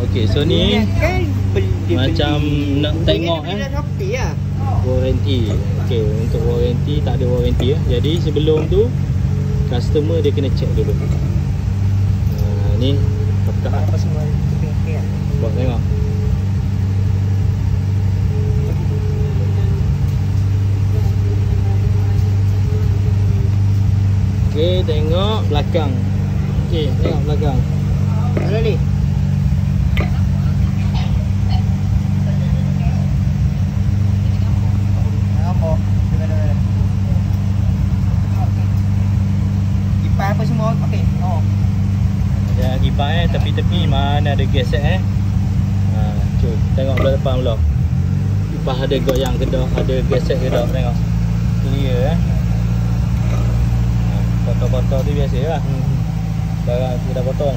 Okey, so ni macam nak tengok warranty. Okey, untuk warranty tak ada warranty Jadi sebelum tu customer dia kena check dulu. Ni pekat apa semua okey ah. Buat tengok. Okey, tengok belakang. Okey, tengok belakang. Mana ni? Apa? Kipas apa semua okey. Oh. Ada kipas tepi-tepi mana ada gas Cuba tengok belah depan pula. Kipas ada goyang ke tak, ada gas ke tak, tengok. Clear Potong-potong tu biasa lah. Barang kita dah potong.